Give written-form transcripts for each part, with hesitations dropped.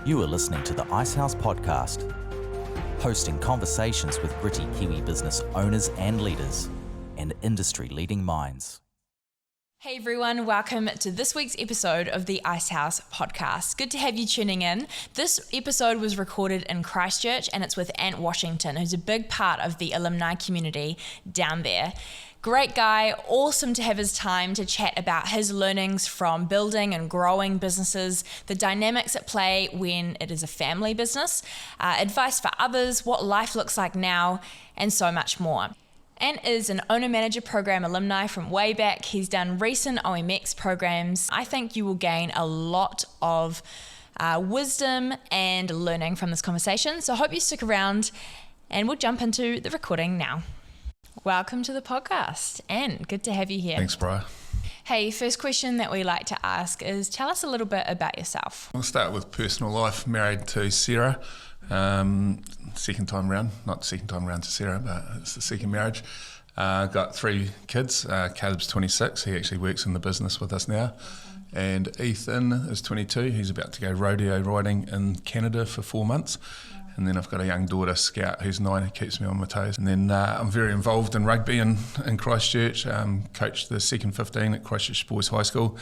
You are listening to the Icehouse Podcast, hosting conversations with gritty Kiwi business owners and leaders and industry-leading minds. Hey everyone, welcome to this week's episode of the Icehouse Podcast. Good to have you tuning in. This episode was recorded in Christchurch and it's with Ant Washington, who's a big part of the alumni community down there. Great guy, awesome to have his time to chat about his learnings from building and growing businesses, the dynamics at play when it is a family business, advice for others, what life looks like now, and so much more. Ant is an owner-manager program alumni from way back. He's done recent OMX programs. I think you will gain a lot of wisdom and learning from this conversation. So I hope you stick around and we'll jump into the recording now. Welcome to the podcast, Ant. Good to have you here. Thanks, Bryar. Hey, first question that we like to ask is tell us a little bit about yourself. I'll start with personal life. Married to Sarah. Second time round, not second time round to Sarah, but it's the second marriage. Got 3 kids. Caleb's 26, he actually works in the business with us now. And Ethan is 22, he's about to go rodeo riding in Canada for 4 months. And then I've got a young daughter, Scout, who's 9, who keeps me on my toes. And then I'm very involved in rugby in Christchurch, coached the second 15 at Christchurch Boys High School.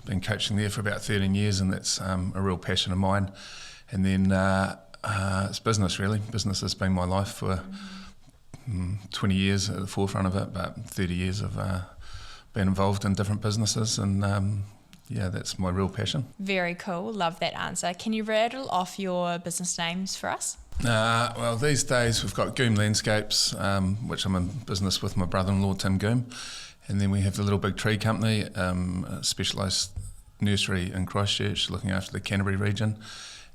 Been coaching there for about 13 years and that's a real passion of mine. And then it's business really. Business has been my life for 20 years at the forefront of it, but 30 years of been involved in different businesses and yeah, that's my real passion. Very cool. Love that answer. Can you rattle off your business names for us? Well, these days we've got Goom Landscapes, which I'm in business with my brother-in-law, Tim Goom. And then we have the Little Big Tree Company, a specialised nursery in Christchurch, looking after the Canterbury region.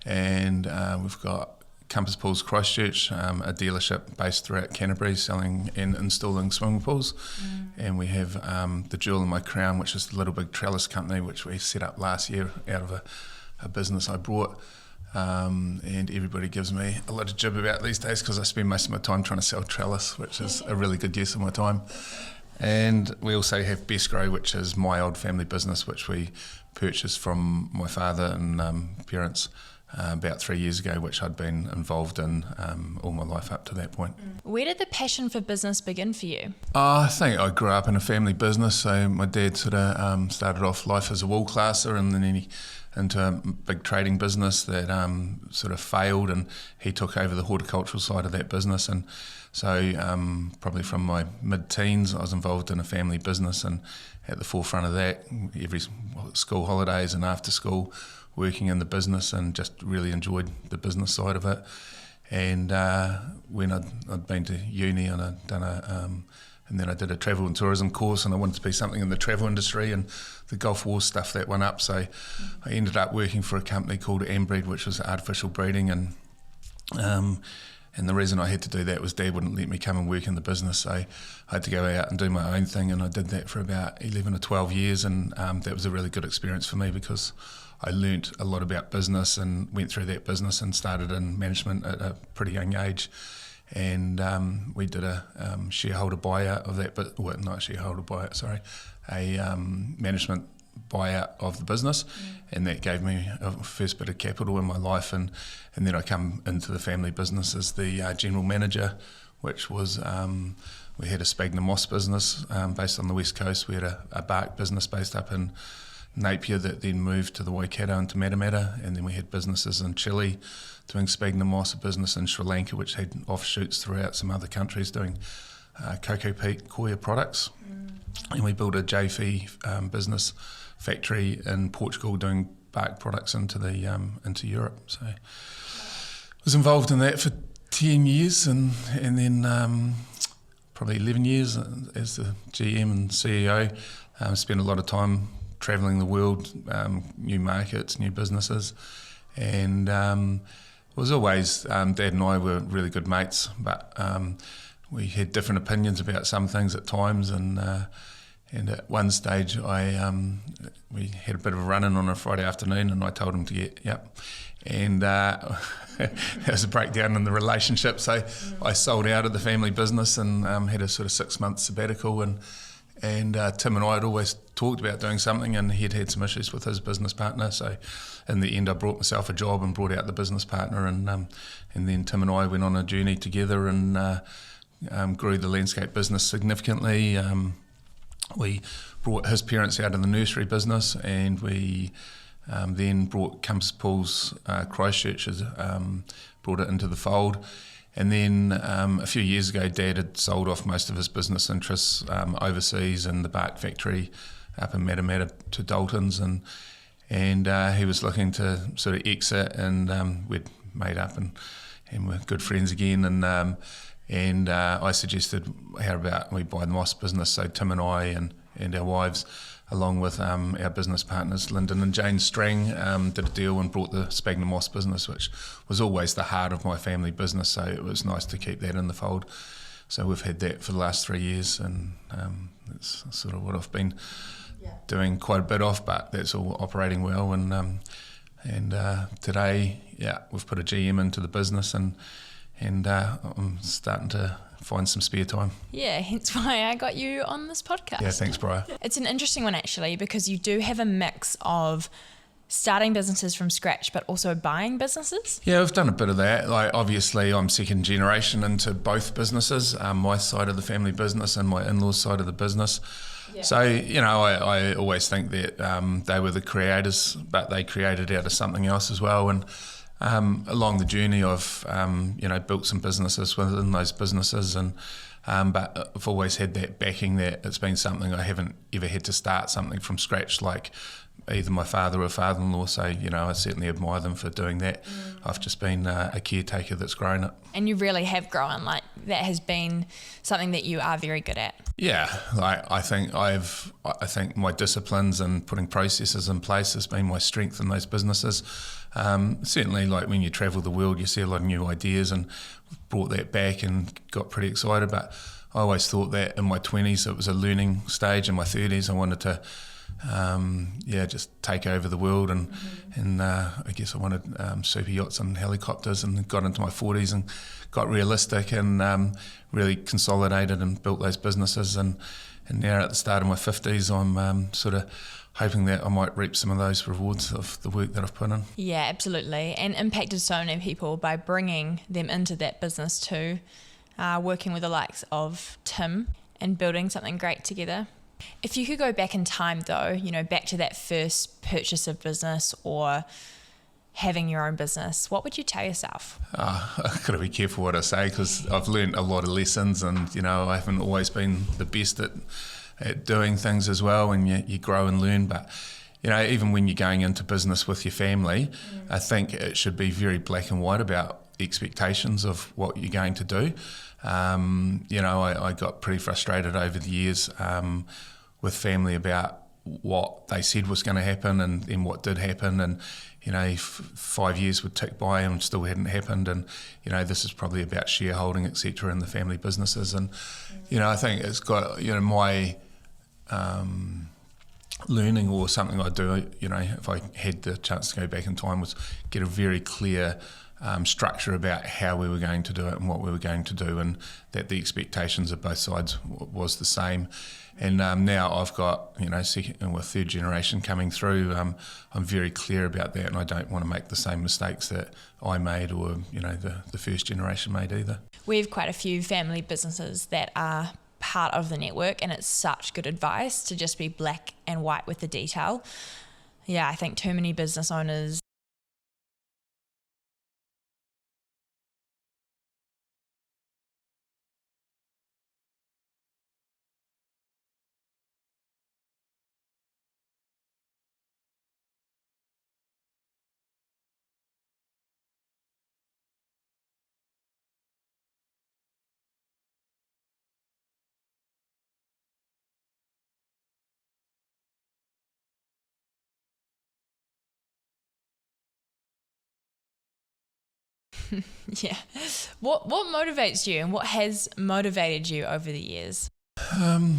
And we've got Compass Pools Christchurch, a dealership based throughout Canterbury selling and installing swimming pools. And we have the Jewel in My Crown, which is the Little Big Trellis Company, which we set up last year out of a business I brought. And everybody gives me a lot of jib about these days because I spend most of my time trying to sell trellis, which is a really good use of my time. And we also have Besgrow, which is my old family business, which we purchased from my father and parents about 3 years ago, which I'd been involved in all my life up to that point. Where did the passion for business begin for you? I think I grew up in a family business. So my dad sort of started off life as a wool classer and then he into a big trading business that sort of failed and he took over the horticultural side of that business. And so probably from my mid-teens I was involved in a family business and at the forefront of that every school holidays and after school working in the business and just really enjoyed the business side of it. And when I'd been to uni and I'd done and then I did a travel and tourism course and I wanted to be something in the travel industry and the Gulf War stuff that went up. So I ended up working for a company called Ambreed, which was artificial breeding. And the reason I had to do that was Dad wouldn't let me come and work in the business. So I had to go out and do my own thing. And I did that for about 11 or 12 years. And that was a really good experience for me because I learnt a lot about business and went through that business and started in management at a pretty young age. And we did a shareholder buyout of that, but well, not shareholder buyout, sorry, a management buyout of the business, and that gave me a first bit of capital in my life, and then I come into the family business as the general manager, which was we had a sphagnum moss business based on the west coast. We had a bark business based up in Napier that then moved to the Waikato and to Matamata, and then we had businesses in Chile doing sphagnum moss, a business in Sri Lanka which had offshoots throughout some other countries doing cocoa peat coir products, and we built a JV business factory in Portugal doing bark products into Europe. So I was involved in that for 10 years and then probably 11 years as the GM and CEO. Spent a lot of time travelling the world, new markets, new businesses, and it was always, Dad and I were really good mates, but we had different opinions about some things at times, and at one stage we had a bit of a run-in on a Friday afternoon and I told him to get, and there was a breakdown in the relationship, so I sold out of the family business and had a sort of 6-month sabbatical, and And Tim and I had always talked about doing something, and he'd had some issues with his business partner. So in the end, I brought myself a job and brought out the business partner, and then Tim and I went on a journey together and grew the landscape business significantly. We brought his parents out of the nursery business, and we then brought Compass Pools Christchurch, brought it into the fold. And then a few years ago, Dad had sold off most of his business interests overseas in the bark factory up in Matamata to Dalton's, and he was looking to sort of exit, and we'd made up and we're good friends again. And I suggested, how about we buy the moss business? So Tim and I and our wives, along with our business partners, Lyndon and Jane Strang, did a deal and brought the Sphagnum Moss business, which was always the heart of my family business, so it was nice to keep that in the fold. So we've had that for the last 3 years, and it's sort of what I've been doing quite a bit of, but that's all operating well. And today, we've put a GM into the business, and I'm starting to find some spare time. Yeah, hence why I got you on this podcast. Yeah, thanks, Bryar. It's an interesting one, actually, because you do have a mix of starting businesses from scratch, but also buying businesses. Yeah, I've done a bit of that. Like, obviously, I'm second generation into both businesses, my side of the family business and my in-laws side of the business. Yeah. So, I always think that they were the creators, but they created out of something else as well. And along the journey, I've built some businesses within those businesses, and but I've always had that backing that it's been something I haven't ever had to start something from scratch, like either my father or father-in-law. So I certainly admire them for doing that. I've just been a caretaker that's grown it. And you really have grown. Like, that has been something that you are very good at. Yeah, I think my disciplines and putting processes in place has been my strength in those businesses. Certainly, like, when you travel the world, you see a lot of new ideas, and brought that back and got pretty excited. But I always thought that in my 20s it was a learning stage. In my 30s I wanted to just take over the world, and I guess I wanted super yachts and helicopters, and got into my 40s and got realistic and really consolidated and built those businesses, and now at the start of my 50s I'm sort of hoping that I might reap some of those rewards of the work that I've put in. Yeah, absolutely, and impacted so many people by bringing them into that business too, working with the likes of Tim and building something great together. If you could go back in time though, back to that first purchase of business or having your own business, what would you tell yourself? I've got to be careful what I say, because I've learned a lot of lessons, and I haven't always been the best at doing things as well, and you grow and learn. But even when you're going into business with your family, I think it should be very black and white about expectations of what you're going to do. I got pretty frustrated over the years with family about what they said was going to happen and what did happen, and 5 years would tick by and still hadn't happened, and this is probably about shareholding, etc., in the family businesses. And I think it's got my learning, or something I do, if I had the chance to go back in time, was get a very clear structure about how we were going to do it and what we were going to do, and that the expectations of both sides was the same. And now I've got second or third generation coming through. I'm very clear about that, and I don't want to make the same mistakes that I made, or the first generation made either. We have quite a few family businesses that are part of the network, and it's such good advice to just be black and white with the detail. Yeah, I think too many business owners Yeah. What motivates you, and what has motivated you over the years?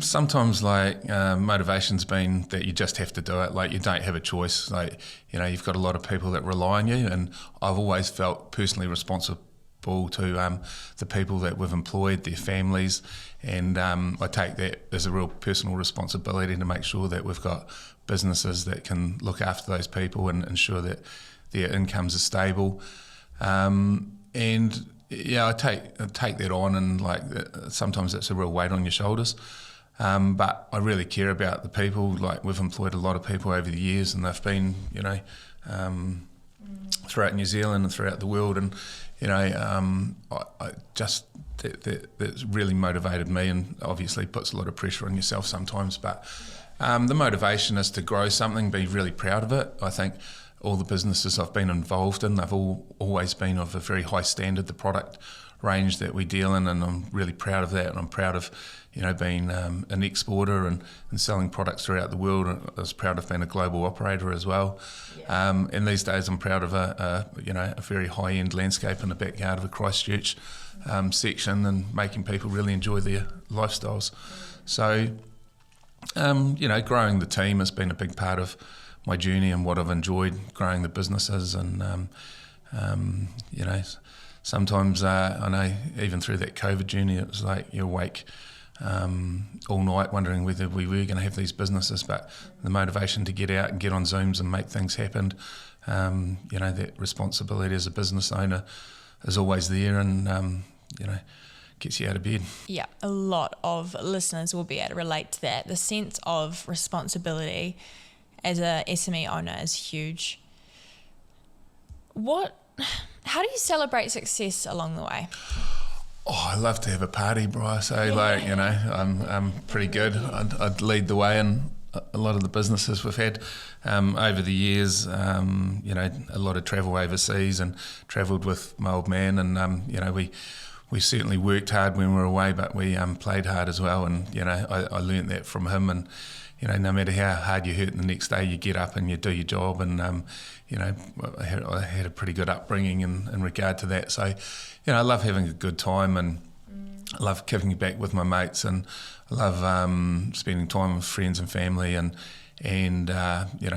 Sometimes motivation's been that you just have to do it. Like, you don't have a choice. Like, you've got a lot of people that rely on you, and I've always felt personally responsible ball to the people that we've employed, their families, and I take that as a real personal responsibility to make sure that we've got businesses that can look after those people and ensure that their incomes are stable. And yeah, I take that on, and like sometimes it's a real weight on your shoulders. But I really care about the people. Like, we've employed a lot of people over the years, and they've been, throughout New Zealand and throughout the world, and I just that's really motivated me, and obviously puts a lot of pressure on yourself sometimes. But the motivation is to grow something, be really proud of it. I think all the businesses I've been involved in, they've always been of a very high standard, the product range that we deal in, and I'm really proud of that. And I'm proud of being an exporter and selling products throughout the world. I was proud of being a global operator as well. Yeah. And these days I'm proud of a very high-end landscape in the backyard of a Christchurch section, and making people really enjoy their lifestyles. So, growing the team has been a big part of my journey and what I've enjoyed, growing the businesses. And sometimes I know even through that COVID journey, it was like you're awake all night wondering whether we were going to have these businesses, but the motivation to get out and get on Zooms and make things happen, that responsibility as a business owner is always there, and gets you out of bed. Yeah, a lot of listeners will be able to relate to that. The sense of responsibility as a SME owner is huge. How do you celebrate success along the way? Oh, I love to have a party, Bryar. So, I'm pretty good. I'd lead the way in a lot of the businesses we've had over the years. A lot of travel overseas, and travelled with my old man, and we certainly worked hard when we were away, but we played hard as well. And I learnt that from him. And no matter how hard you hurt, the next day you get up and you do your job. And I had a pretty good upbringing in regard to that. So, I love having a good time, and I love giving back with my mates, and I love spending time with friends and family, and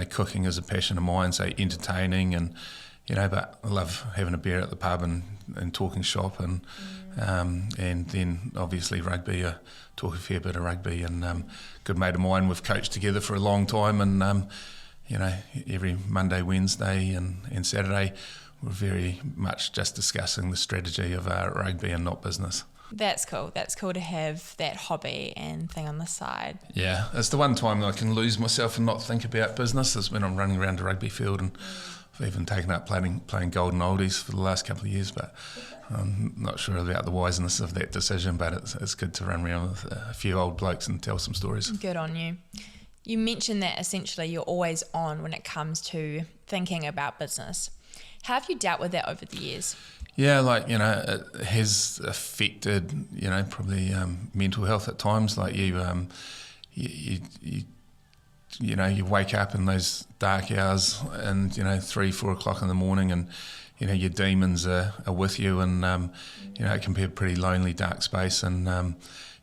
cooking is a passion of mine. So entertaining, and but I love having a beer at the pub and talking shop, and then obviously rugby. I talk a fair bit of rugby, and good mate of mine, we've coached together for a long time, and every Monday, Wednesday and Saturday we're very much just discussing the strategy of rugby and not business. That's cool. That's cool to have that hobby and thing on the side. Yeah, it's the one time that I can lose myself and not think about business is when I'm running around a rugby field, and I've even taken up playing golden oldies for the last couple of years, but I'm not sure about the wiseness of that decision, but it's good to run around with a few old blokes and tell some stories. Good on you. You mentioned that essentially you're always on when it comes to thinking about business. How have you dealt with that over the years? Yeah, it has affected, probably mental health at times. Like you wake up in those dark hours and 3-4 o'clock in the morning, and your demons are with you, and it can be a pretty lonely, dark space. And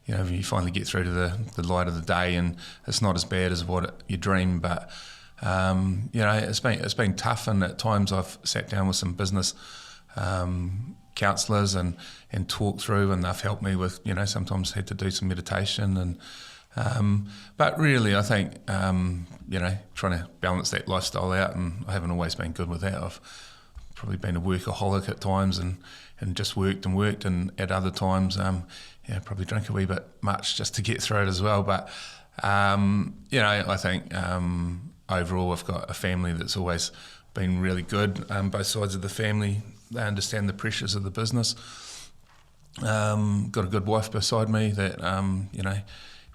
when you finally get through to the light of the day, and it's not as bad as what you dream, but it's been tough. And at times I've sat down with some business counsellors and talked through, and they've helped me with sometimes had to do some meditation, and but really I think trying to balance that lifestyle out, and I haven't always been good with that. I've probably been a workaholic at times, and just worked, and at other times probably drink a wee bit much just to get through it as well. But I think overall I've got a family that's always been really good. Both sides of the family, they understand the pressures of the business. Got a good wife beside me that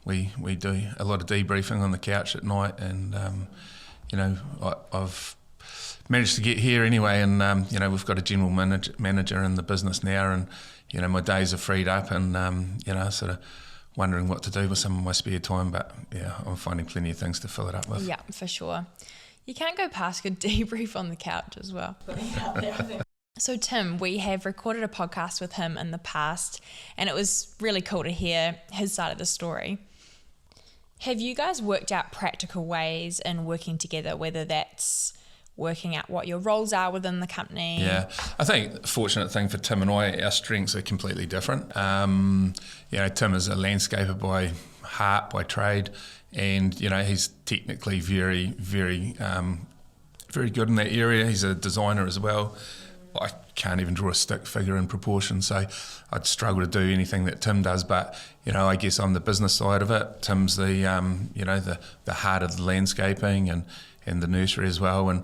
we do a lot of debriefing on the couch at night, and I've managed to get here anyway, and we've got a general manager in the business now, and my days are freed up, and sort of wondering what to do with some of my spare time, but I'm finding plenty of things to fill it up with. Yeah, for sure. You can't go past a debrief on the couch as well. So Tim, we have recorded a podcast with him in the past, and it was really cool to hear his side of the story. Have you guys worked out practical ways in working together, whether that's working out what your roles are within the company? Yeah, I think the fortunate thing for Tim and I, our strengths are completely different. Tim is a landscaper by heart, by trade, and he's technically very, very, very good in that area. He's a designer as well. I can't even draw a stick figure in proportion, so I'd struggle to do anything that Tim does. But I guess I'm the business side of it. Tim's the the heart of the landscaping and the nursery as well, and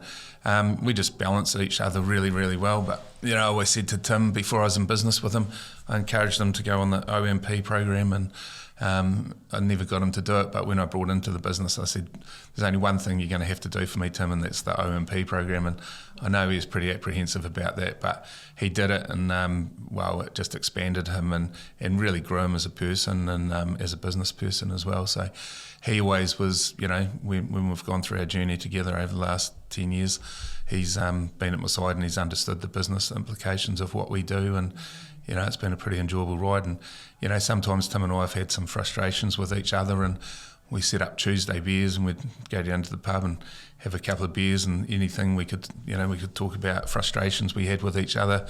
we just balance each other really, really well. But I always said to Tim before I was in business with him, I encouraged him to go on the OMP program, and I never got him to do it. But when I brought into the business, I said, "There's only one thing you're going to have to do for me, Tim, and that's the OMP program." And I know he was pretty apprehensive about that, but he did it, and it just expanded him and really grew him as a person and as a business person as well. So he always was, when we've gone through our journey together over the last 10 years, he's been at my side and he's understood the business implications of what we do, and it's been a pretty enjoyable ride. And sometimes Tim and I have had some frustrations with each other, and we set up Tuesday beers, and we'd go down to the pub and have a couple of beers, and anything we could talk about frustrations we had with each other,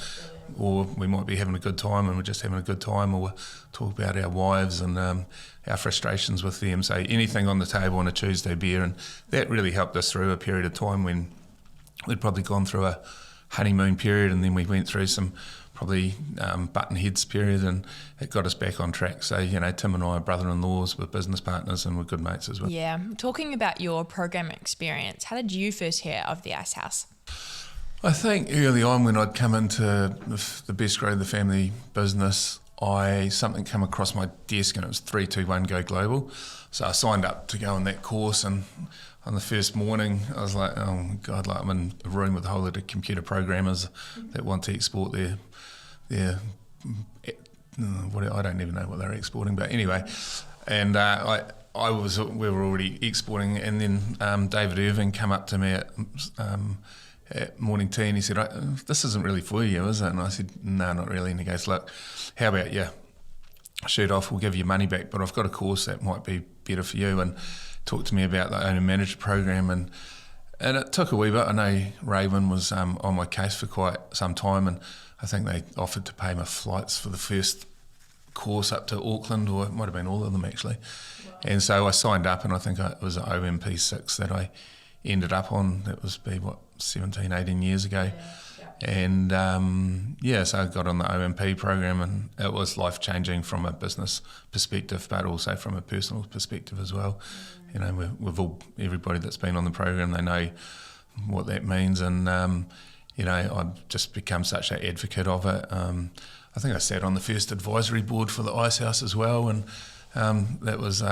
or we might be having a good time and we're just having a good time, or we'll talk about our wives and our frustrations with them. So anything on the table on a Tuesday beer, and that really helped us through a period of time when we'd probably gone through a honeymoon period, and then we went through some probably button heads period, and it got us back on track. So Tim and I are brother-in-laws, we're business partners, and we're good mates as well. Yeah. Talking about your program experience, how did you first hear of the Icehouse? I think early on when I'd come into the Besgrow, the family business, something came across my desk, and it was 3-2-1 Go Global. So I signed up to go on that course, and on the first morning I was like, oh my God, I'm in a room with a whole lot of computer programmers that want to export their I don't even know what they're exporting, but anyway, and we were already exporting, and then David Irving came up to me at morning tea, and he said, "This isn't really for you, is it?" And I said, "No, not really." And he goes, "Look, how about you shoot off, we'll give you money back, but I've got a course that might be better for you," and talked to me about the owner manager program, and it took a wee bit. I know Raven was on my case for quite some time, and I think they offered to pay my flights for the first course up to Auckland, or it might have been all of them actually. Wow. And so I signed up, and I think it was OMP 6 that I ended up on. That was 17, 18 years ago. Yeah. And so I got on the OMP program, and it was life-changing from a business perspective, but also from a personal perspective as well. Everybody that's been on the program, they know what that means, and I've just become such an advocate of it. I think I sat on the first advisory board for the Icehouse as well, and that was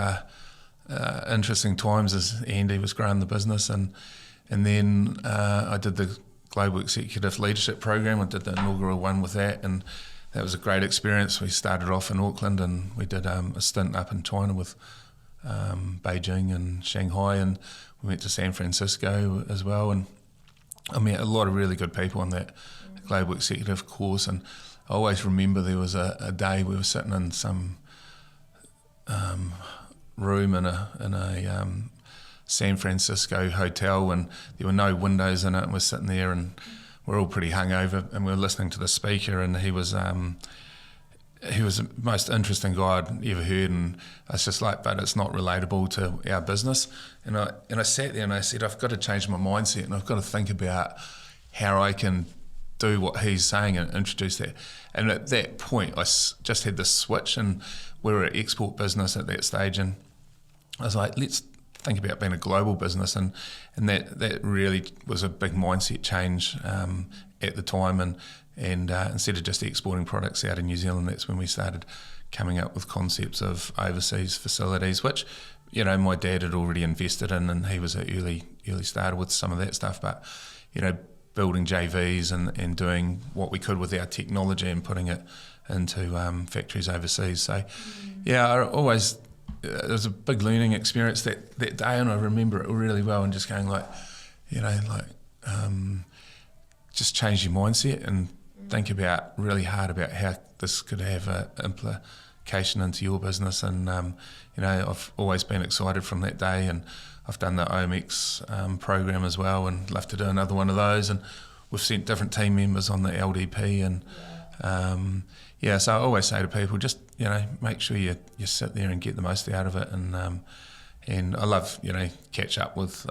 interesting times as Andy was growing the business, and then I did the Global Executive Leadership Program. I did the inaugural one with that, and that was a great experience. We started off in Auckland, and we did a stint up in China with Beijing and Shanghai, and we went to San Francisco as well, and I met a lot of really good people on that Global Executive course. And I always remember there was a day we were sitting in some room in a San Francisco hotel, and there were no windows in it, and we're sitting there, and we're all pretty hungover, and we were listening to the speaker, and he was the most interesting guy I'd ever heard, and I was just like, but it's not relatable to our business. And I sat there and I said, I've got to change my mindset, and I've got to think about how I can do what he's saying and introduce that. And at that point, I just had this switch, and we were an export business at that stage, and I was like, let's think about being a global business, and that really was a big mindset change at the time, and instead of just exporting products out of New Zealand, that's when we started coming up with concepts of overseas facilities, which my dad had already invested in, and he was an early starter with some of that stuff, but building JVs and doing what we could with our technology and putting it into factories overseas. So I always, it was a big learning experience that day, and I remember it really well, and just going just change your mindset and think about really hard about how this could have application into your business, and I've always been excited from that day, and I've done the OMX program as well, and love to do another one of those, and we've sent different team members on the LDP, and so I always say to people, just make sure you sit there and get the most out of it, and I love catch up with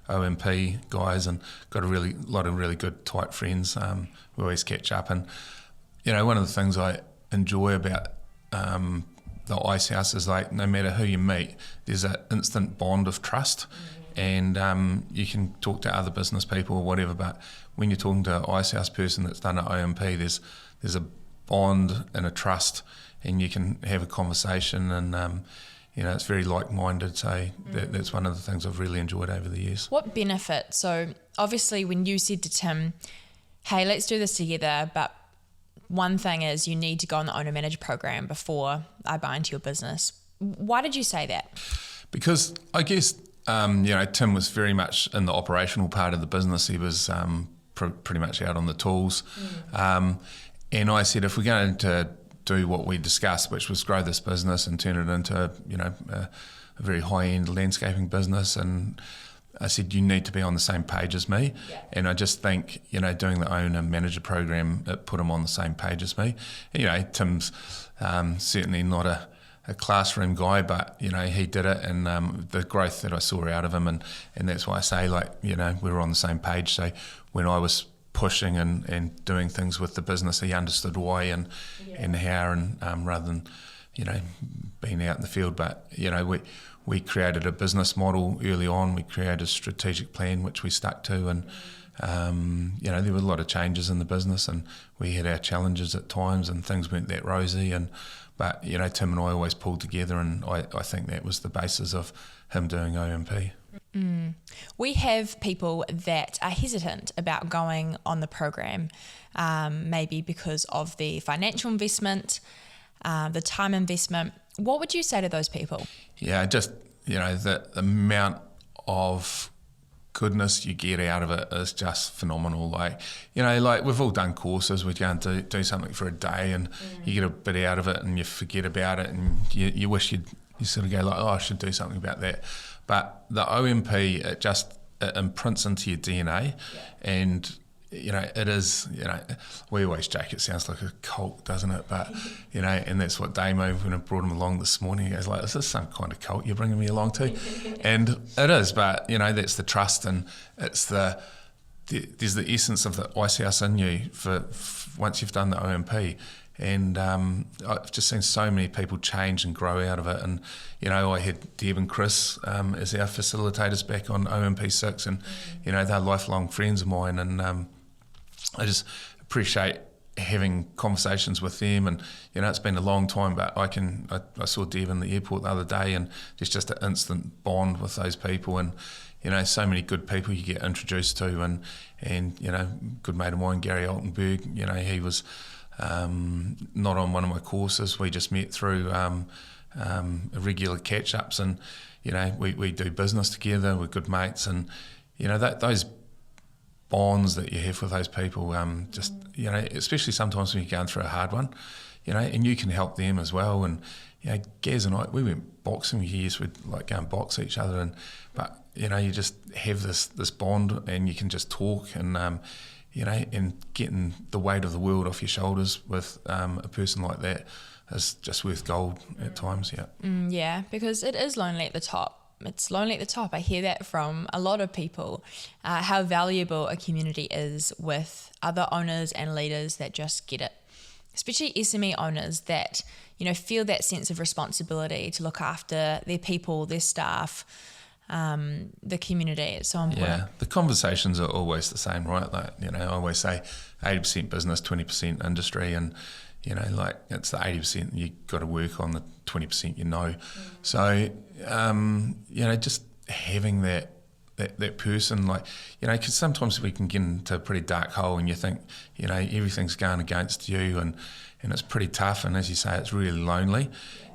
OMP guys, and got a lot of really good tight friends. We always catch up, and one of the things I enjoy about the Icehouse is, like, no matter who you meet, there's an instant bond of trust, and you can talk to other business people or whatever, but when you're talking to an Icehouse person that's done an OMP, there's a bond and a trust, and you can have a conversation, and it's very like-minded, so that's one of the things I've really enjoyed over the years. What benefit? So obviously when you said to Tim, hey, let's do this together, but one thing is you need to go on the owner-manager program before I buy into your business. Why did you say that? Because I guess, Tim was very much in the operational part of the business. He was pretty much out on the tools. And I said, if we're going to do what we discussed, which was grow this business and turn it into a very high-end landscaping business, and I said, you need to be on the same page as me. And I just think doing the owner manager program, it put him on the same page as me. And, Tim's certainly not a classroom guy, but he did it, and the growth that I saw out of him, and that's why I say, we were on the same page. So when I was pushing and doing things with the business, he understood why and how, and rather than being out in the field. But we created a business model early on. We created a strategic plan which we stuck to, and there were a lot of changes in the business, and we had our challenges at times, and things weren't that rosy, but Tim and I always pulled together, and I think that was the basis of him doing OMP. We have people that are hesitant about going on the program, maybe because of the financial investment, the time investment. What would you say to those people? Yeah, just the amount of goodness you get out of it is just phenomenal. Like we've all done courses. We're going to do something for a day, and you get a bit out of it, and you forget about it, and you wish you sort of go like, oh, I should do something about that. But the OMP, it imprints into your DNA, and it is, we always joke, it sounds like a cult, doesn't it? But, and that's what Damo, when I brought him along this morning, he goes like, is this some kind of cult you're bringing me along to? And it is, but, that's the trust, and it's there's the essence of the Icehouse in you for once you've done the OMP. And I've just seen so many people change and grow out of it. And, I had Deb and Chris as our facilitators back on OMP6, and, they're lifelong friends of mine. And I just appreciate having conversations with them. And, it's been a long time, but I saw Deb in the airport the other day, and there's just an instant bond with those people. And, so many good people you get introduced to. And good mate of mine, Gary Altenberg, he was not on one of my courses. We just met through regular catch-ups, and we do business together. We're good mates, and those bonds that you have with those people, just especially sometimes when you're going through a hard one, and you can help them as well. And Gaz and I, we went boxing years. We'd like go and box each other, but you just have this bond, and you can just talk, and and getting the weight of the world off your shoulders with a person like that is just worth gold at times, Yeah, because it is lonely at the top. It's lonely at the top. I hear that from a lot of people, how valuable a community is with other owners and leaders that just get it. Especially SME owners that, feel that sense of responsibility to look after their people, their staff, the community. It's so important. Yeah, the conversations are always the same, right? Like, I always say 80% business, 20% industry, and it's the 80% you got to work on, the 20% So just having that person, because sometimes we can get into a pretty dark hole, and you think everything's going against you, and it's pretty tough, and as you say, it's really lonely,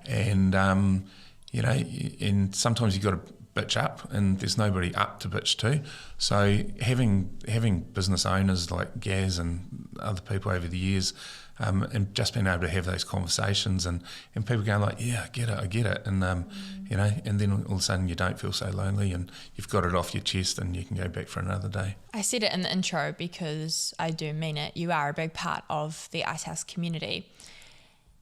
and and sometimes you got to bitch up, and there's nobody up to bitch to. So having business owners like Gaz and other people over the years, and just being able to have those conversations and people going like, yeah, I get it, and and then all of a sudden you don't feel so lonely and you've got it off your chest and you can go back for another day. I said it in the intro because I do mean it. You are a big part of the Icehouse community.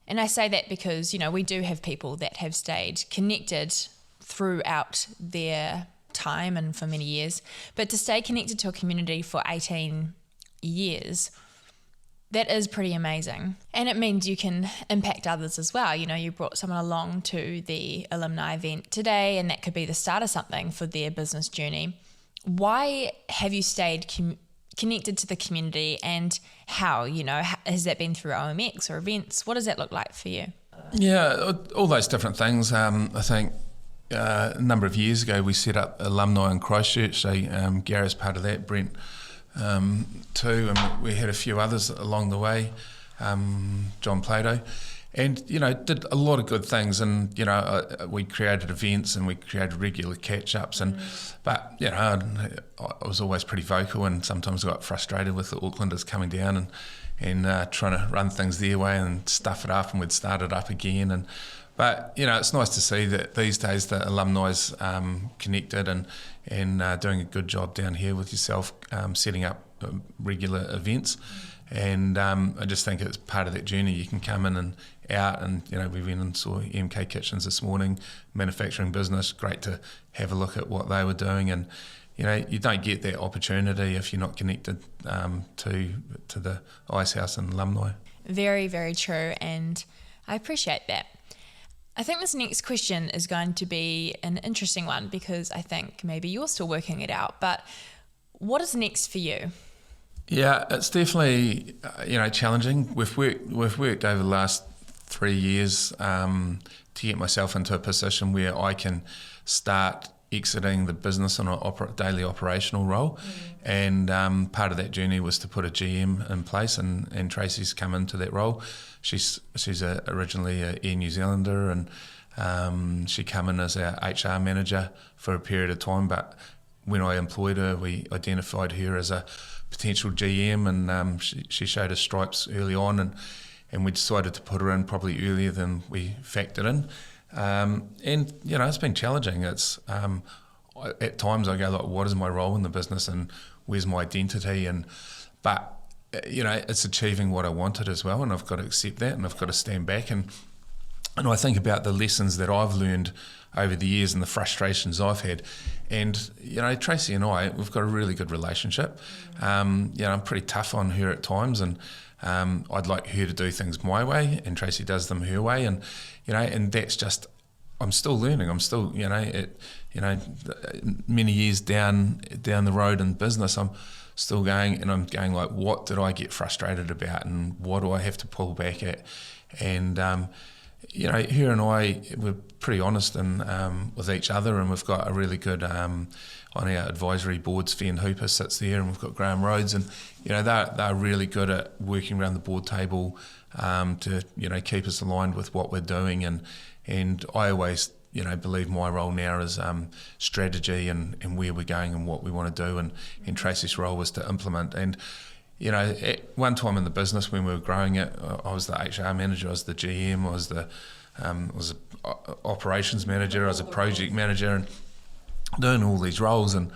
And I say that because, we do have people that have stayed connected throughout their time and for many years. But to stay connected to a community for 18 years, that is pretty amazing. And it means you can impact others as well. You brought someone along to the alumni event today, and that could be the start of something for their business journey. Why have you stayed connected to the community, and how, has that been through OMX or events? What does that look like for you? Yeah, all those different things. I think a number of years ago we set up alumni in Christchurch, so Gary's part of that, Brent too, and we had a few others along the way, John Plato, and did a lot of good things, and we created events and we created regular catch-ups, and but I was always pretty vocal and sometimes got frustrated with the Aucklanders coming down and trying to run things their way and stuff it up, and we'd start it up again, but it's nice to see that these days the alumni's connected and doing a good job down here with yourself, setting up regular events. And I just think it's part of that journey. You can come in and out, and we went and saw MK Kitchens this morning, manufacturing business. Great to have a look at what they were doing, and you don't get that opportunity if you're not connected to the Icehouse and alumni. Very, very true, and I appreciate that. I think this next question is going to be an interesting one because I think maybe you're still working it out, but what is next for you? Yeah, it's definitely challenging. We've worked over the last 3 years to get myself into a position where I can start exiting the business on a daily operational role, and part of that journey was to put a GM in place, and Tracy's come into that role. She's originally an Air New Zealander, and she came in as our HR manager for a period of time, but when I employed her, we identified her as a potential GM, and she showed us stripes early on, and we decided to put her in probably earlier than we factored in. And it's been challenging. It's at times I go like, what is my role in the business and where's my identity? But it's achieving what I wanted as well, and I've got to accept that, and I've got to stand back and I think about the lessons that I've learned over the years and the frustrations I've had. And Tracy and we've got a really good relationship. I'm pretty tough on her at times, and I'd like her to do things my way, and Tracy does them her way, and that's just, I'm still learning. I'm still many years down the road in business, I'm still going like, what did I get frustrated about, and what do I have to pull back at? And her and we're pretty honest and with each other, and we've got a really good on our advisory boards. Fionn Hooper sits there, and we've got Graham Rhodes, and they're really good at working around the board table to keep us aligned with what we're doing, and I always believe my role now is strategy and where we're going and what we want to do, and Tracy's role was to implement. And at one time in the business when we were growing it, I was the HR manager, I was the GM, I was the operations manager, I was a project manager, and doing all these roles, and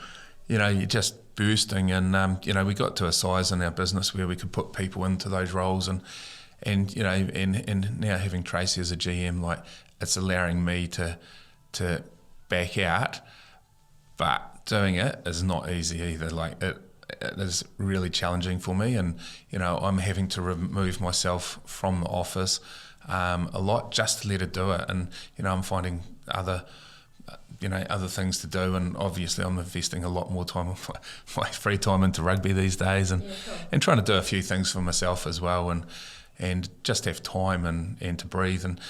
you're just bursting. And we got to a size in our business where we could put people into those roles, and now having Tracy as a GM, like, it's allowing me to back out, but doing it is not easy either. Like, it is really challenging for me, and I'm having to remove myself from the office a lot just to let her do it, and I'm finding other things to do, and obviously I'm investing a lot more time of my free time into rugby these days, and trying to do a few things for myself as well, and just have time and to breathe, and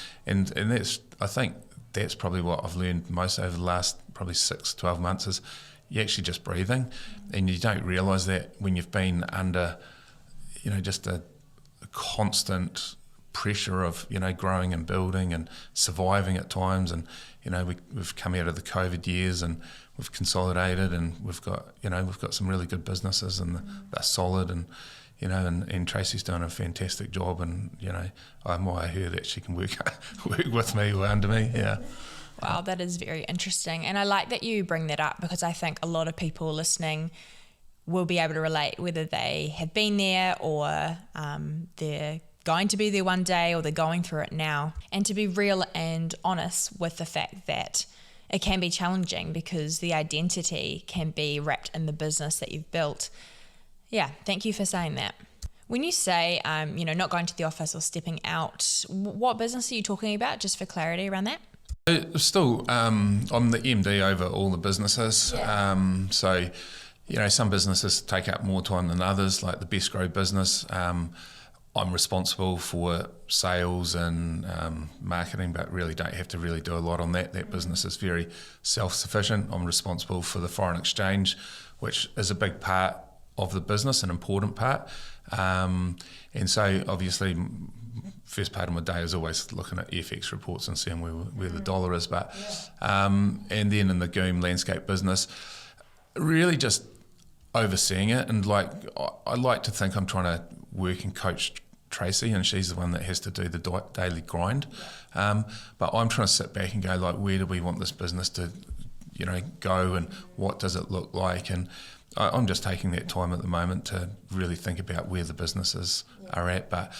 that's, I think that's probably what I've learned most over the last probably 6-12 months, is you're actually just breathing, and you don't realise that when you've been under just a constant pressure of growing and building and surviving at times, and we've come out of the COVID years, and we've consolidated, and we've got some really good businesses, and they're solid, and you know, and Tracy's doing a fantastic job, and, you know, I admire her that she can work with me or under me, yeah. Wow, that is very interesting. And I like that you bring that up, because I think a lot of people listening will be able to relate, whether they have been there or they're going to be there one day or they're going through it now. And to be real and honest with the fact that it can be challenging because the identity can be wrapped in the business that you've built. Yeah, thank you for saying that. When you say, not going to the office or stepping out, what business are you talking about, just for clarity around that? Still, I'm the MD over all the businesses. Yeah. So, you know, some businesses take up more time than others, like the Besgrow business. I'm responsible for sales and marketing, but really don't have to really do a lot on that. That business is very self-sufficient. I'm responsible for the foreign exchange, which is a big part of the business, an important part. And so obviously first part of my day is always looking at FX reports and seeing where the dollar is. But and then in the Goom Landscape business, really just overseeing it. And like I like to think I'm trying to work and coach Tracy, and she's the one that has to do the daily grind. But I'm trying to sit back and go, like, where do we want this business to, you know, go, and what does it look like? And I'm just taking that time at the moment to really think about where the businesses are at. But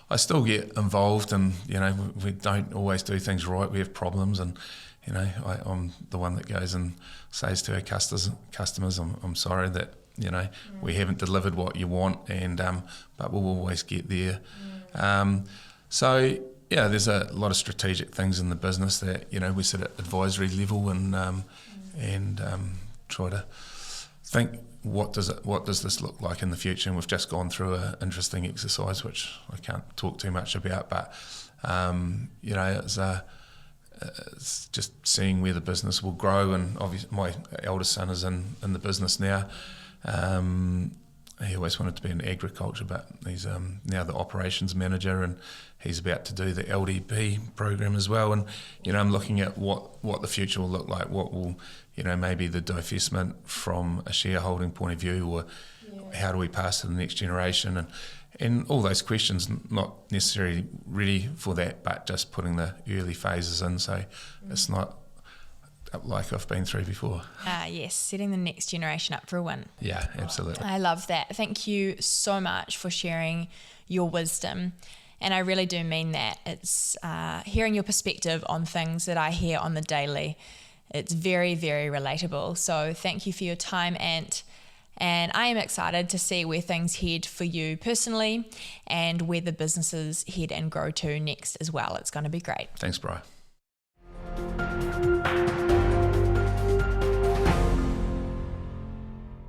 I still get involved, and, you know, we don't always do things right. We have problems, and, you know, I'm the one that goes and says to our customers, I'm sorry that, you know, we haven't delivered what you want, and but we'll always get there. So yeah, there's a lot of strategic things in the business that, you know, we sit at advisory level and try to think, what does this look like in the future? And we've just gone through an interesting exercise, which I can't talk too much about, but you know, it's just seeing where the business will grow. And obviously my eldest son is in the business now. He always wanted to be in agriculture, but he's now the operations manager, and he's about to do the LDP program as well. And, you know, I'm looking at what the future will look like, what will, you know, maybe the divestment from a shareholding point of view, or how do we pass to the next generation, and all those questions, not necessarily ready for that, but just putting the early phases in, so it's not like I've been through before. Yes, setting the next generation up for a win. Yeah, absolutely. I love that. Thank you so much for sharing your wisdom. And I really do mean that. It's hearing your perspective on things that I hear on the daily. It's very, very relatable. So thank you for your time, Ant. And I am excited to see where things head for you personally, and where the businesses head and grow to next as well. It's going to be great. Thanks, Bryar.